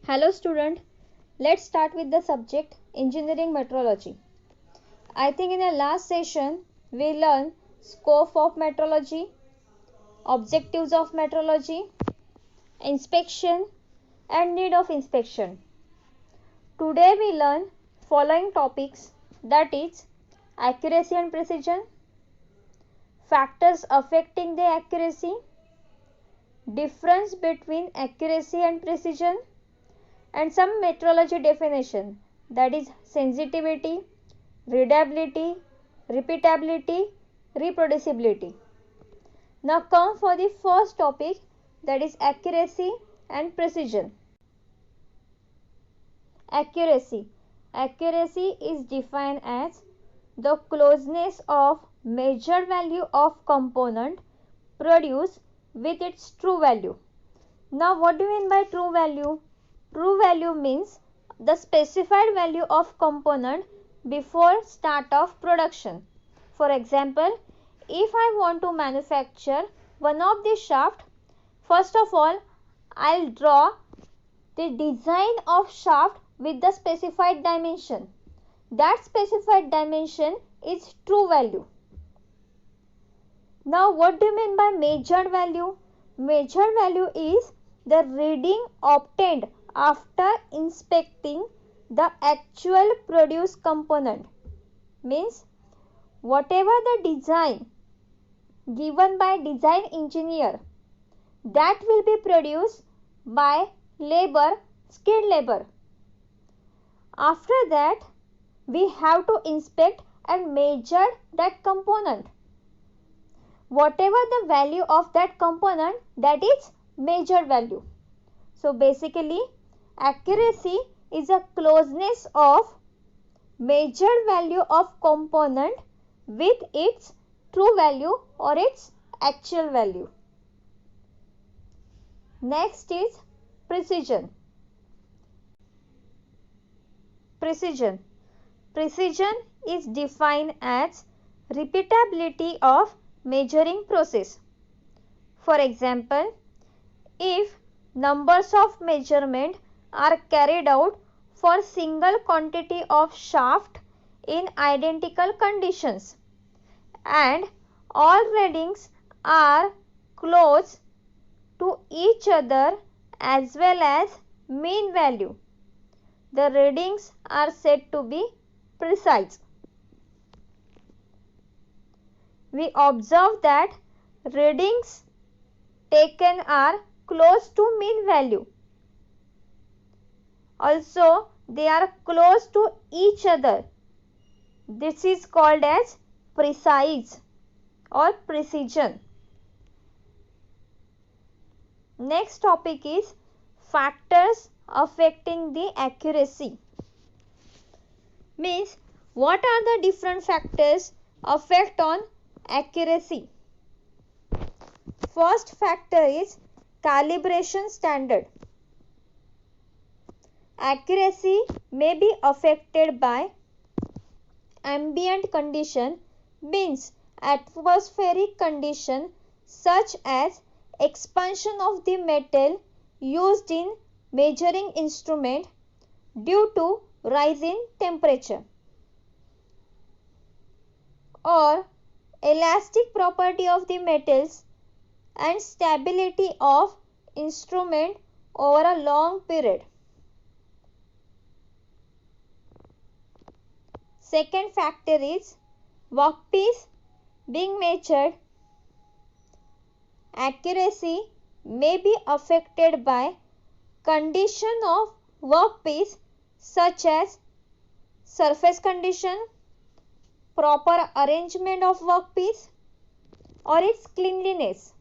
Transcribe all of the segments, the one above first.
Hello student, let's start with the subject engineering metrology. I think in the last session we learned scope of metrology, objectives of metrology, inspection and need of inspection. Today we learn following topics, that is accuracy and precision, factors affecting the accuracy, difference between accuracy and precision, and some metrology definition, that is sensitivity, readability, repeatability, reproducibility. Now come for the first topic, that is accuracy and precision. Accuracy. Accuracy is defined as the closeness of measured value of component produced with its true value. Now what do you mean by true value? True value means the specified value of component before start of production. For example, if I want to manufacture one of the shaft, first of all I'll draw the design of shaft with the specified dimension. That specified dimension is true value. Now what do you mean by measured value? Measured value is the reading obtained after inspecting the actual produced component. Means whatever the design given by design engineer, that will be produced by skilled labor. After that we have to inspect and measure that component. Whatever the value of that component, that is measured value. So basically accuracy is a closeness of measured value of component with its true value or its actual value. Next is precision. Precision. Precision is defined as repeatability of measuring process. For example, if numbers of measurement are carried out for single quantity of shaft in identical conditions and all readings are close to each other as well as mean value, the readings are said to be precise. We observe that readings taken are close to mean value. Also, they are close to each other. This is called as precise or precision. Next topic is factors affecting the accuracy. Means what are the different factors affect on accuracy? First factor is calibration standard. Accuracy may be affected by ambient condition, means atmospheric condition such as expansion of the metal used in measuring instrument due to rise in temperature, or elastic property of the metals and stability of instrument over a long period. Second factor is workpiece being measured. Accuracy may be affected by condition of workpiece such as surface condition, proper arrangement of workpiece, or its cleanliness.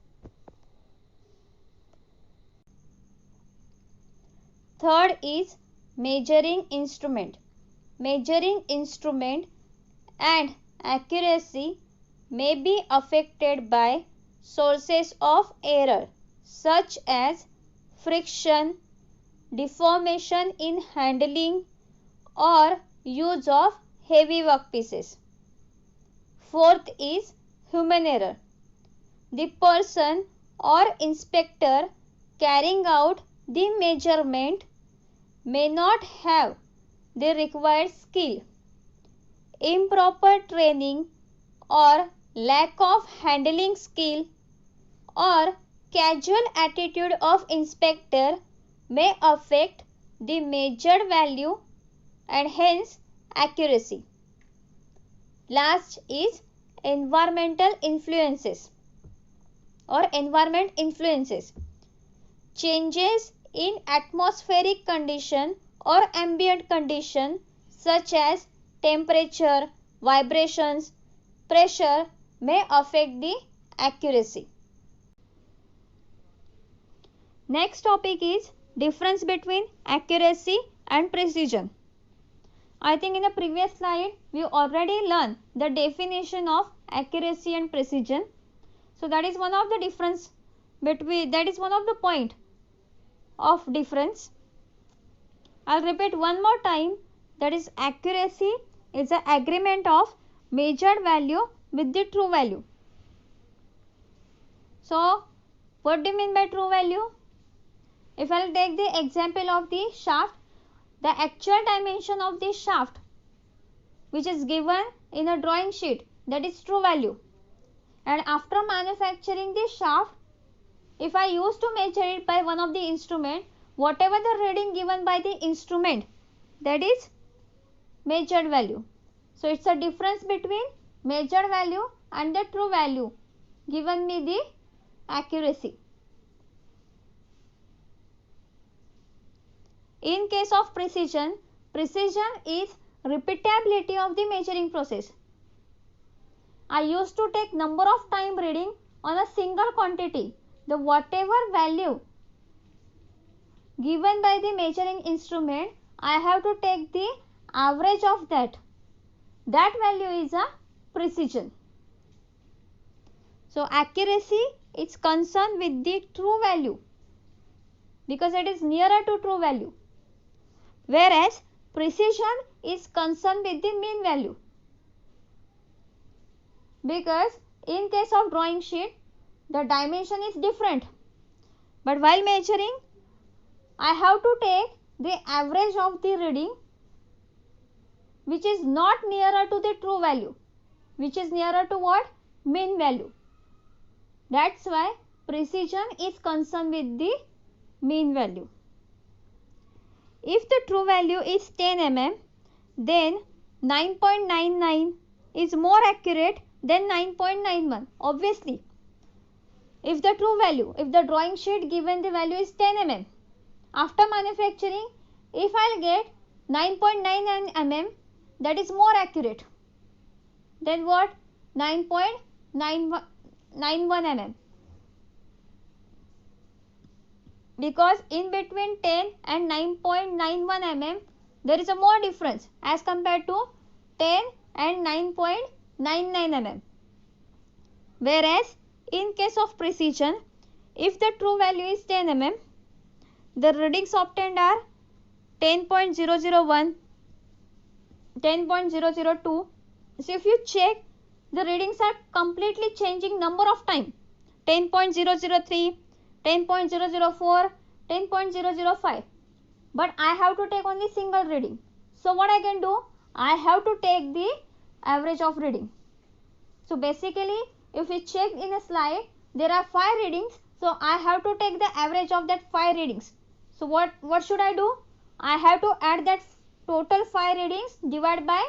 Third is measuring instrument. Measuring instrument and accuracy may be affected by sources of error such as friction, deformation in handling, or use of heavy workpieces. Fourth is human error. The person or inspector carrying out the measurement may not have the required skill, improper training or lack of handling skill or casual attitude of inspector may affect the measured value and hence accuracy. Last is environmental influences or environment influences. Changes in atmospheric condition or ambient condition such as temperature, vibrations, pressure may affect the accuracy. Next topic is difference between accuracy and precision. I think in the previous slide we already learned the definition of accuracy and precision. So that is one of the difference between, that is one of the point of difference. I'll repeat one more time, that is accuracy is the agreement of measured value with the true value. So what do you mean by true value? If I'll take the example of the shaft, the actual dimension of the shaft which is given in a drawing sheet, that is true value. And after manufacturing the shaft, if I used to measure it by one of the instrument, whatever the reading given by the instrument, that is measured value. So it's a difference between measured value and the true value given me the accuracy. In case of precision, precision is repeatability of the measuring process. I used to take number of time reading on a single quantity. The whatever value given by the measuring instrument, I have to take the average of that. That value is a precision. So accuracy is concerned with the true value because it is nearer to true value, whereas precision is concerned with the mean value, because in case of drawing sheet the dimension is different, but while measuring I have to take the average of the reading which is not nearer to the true value, which is nearer to what? Mean value. That's why precision is concerned with the mean value. If the true value is 10 mm, then 9.99 is more accurate than 9.91. Obviously, if the true value, if the drawing sheet given the value is 10 mm, after manufacturing, if I'll get 9.99 mm, that is more accurate than what? 9.91 mm. Because in between 10 and 9.91 mm there is a more difference as compared to 10 and 9.99 mm. Whereas in case of precision, if the true value is 10 mm, the readings obtained are 10.001, 10.002. So if you check, the readings are completely changing number of time, 10.003, 10.004, 10.005, but I have to take only single reading. So what I can do, I have to take the average of reading. So basically if we check in a slide, there are 5 readings, so I have to take the average of that 5 readings. So what should I do? I have to add that total 5 readings divided by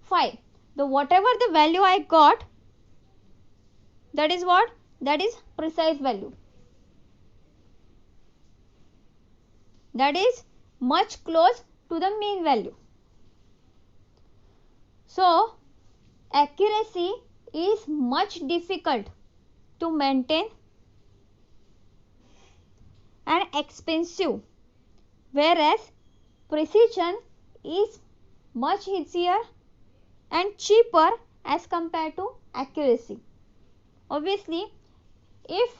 5. The whatever the value I got, that is what? That is precise value. That is much close to the mean value. So accuracy is much difficult to maintain and expensive, whereas precision is much easier and cheaper as compared to accuracy. Obviously, if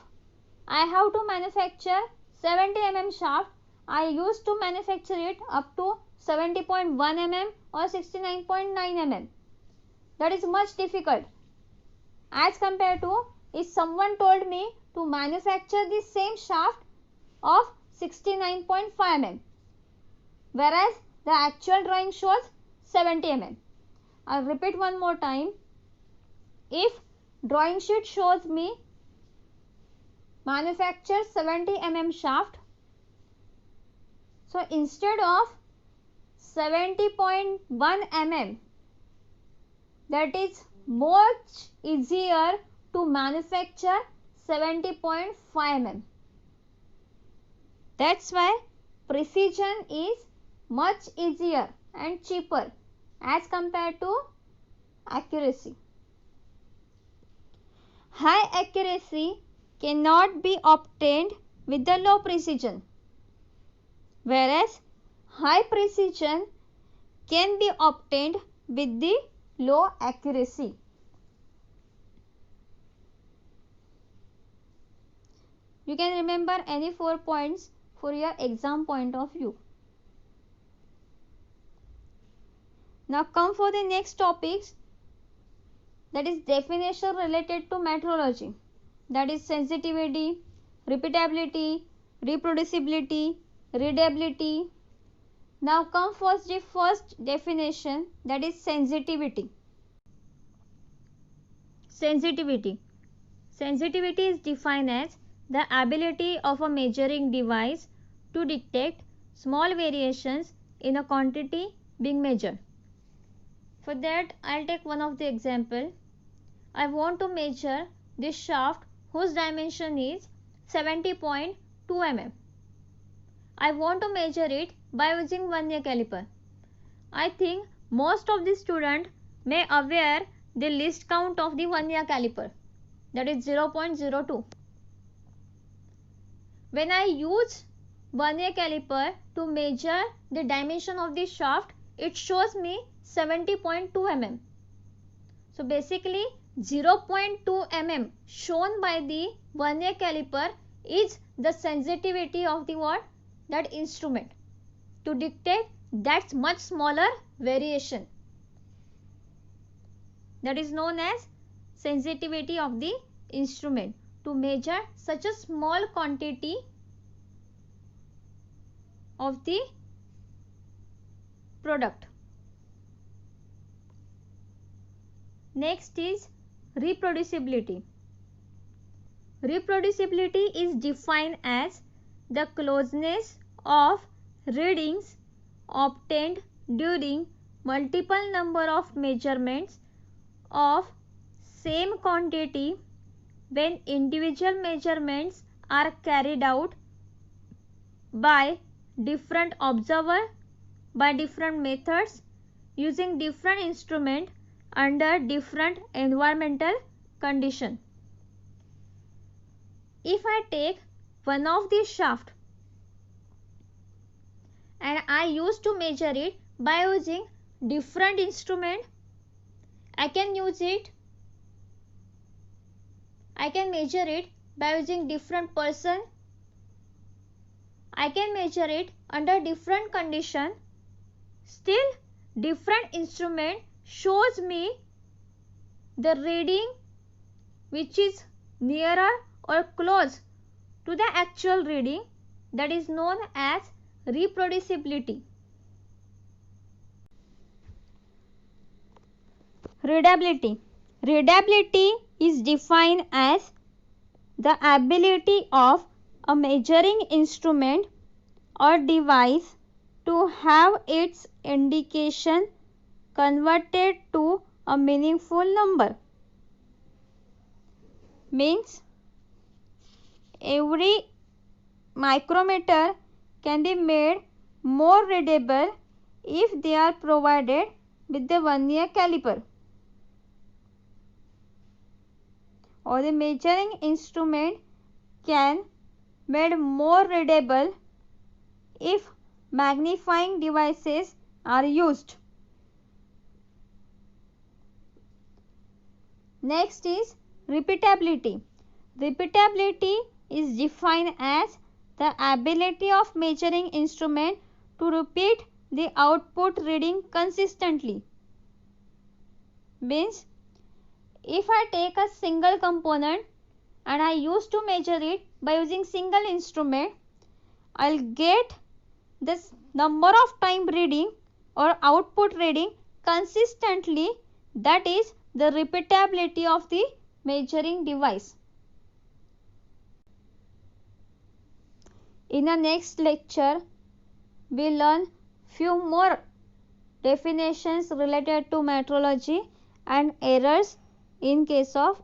I have to manufacture 70 mm shaft, I used to manufacture it up to 70.1 mm or 69.9 mm. That is much difficult as compared to if someone told me to manufacture the same shaft of 69.5 mm. whereas the actual drawing shows 70 mm. I'll repeat one more time. If drawing sheet shows me manufactured 70 mm shaft, so instead of 70.1 mm, that is much easier to manufacture 70.5 mm. That's why precision is much easier and cheaper as compared to accuracy. High accuracy cannot be obtained with the low precision, whereas high precision can be obtained with the low accuracy. You can remember any 4 points for your exam point of view. Now come for the next topics, that is definition related to metrology, that is sensitivity, repeatability, reproducibility, readability. Now come first the first definition, that is sensitivity. Sensitivity is defined as the ability of a measuring device to detect small variations in a quantity being measured. For that, I'll take one of the example. I want to measure this shaft whose dimension is 70.2 mm. I want to measure it by using vernier caliper. I think most of the students may aware the least count of the vernier caliper, that is 0.02. When I use vernier caliper to measure the dimension of the shaft, it shows me 70.2 mm. So basically 0.2 mm shown by the vernier caliper is the sensitivity of the what? That instrument to detect that much smaller variation. That is known as sensitivity of the instrument to measure such a small quantity of the product. Next is reproducibility. Reproducibility is defined as the closeness of readings obtained during multiple number of measurements of same quantity when individual measurements are carried out by different observer by different methods using different instrument under different environmental condition. If I take one of these shaft and I used to measure it by using different instrument, I can measure it by using different person, I can measure it under different condition, still different instrument shows me the reading which is nearer or close to the actual reading, that is known as reproducibility. Readability is defined as the ability of a measuring instrument or device to have its indication converted to a meaningful number. Means every micrometer can be made more readable if they are provided with the vernier caliper, or the measuring instrument can made more readable if magnifying devices are used. Next is repeatability. Repeatability is defined as the ability of measuring instrument to repeat the output reading consistently. Means if I take a single component and I used to measure it by using single instrument, I'll get this number of time reading or output reading consistently, that is the repeatability of the measuring device. In the next lecture, we learn few more definitions related to metrology and errors in case of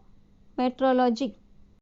metrology.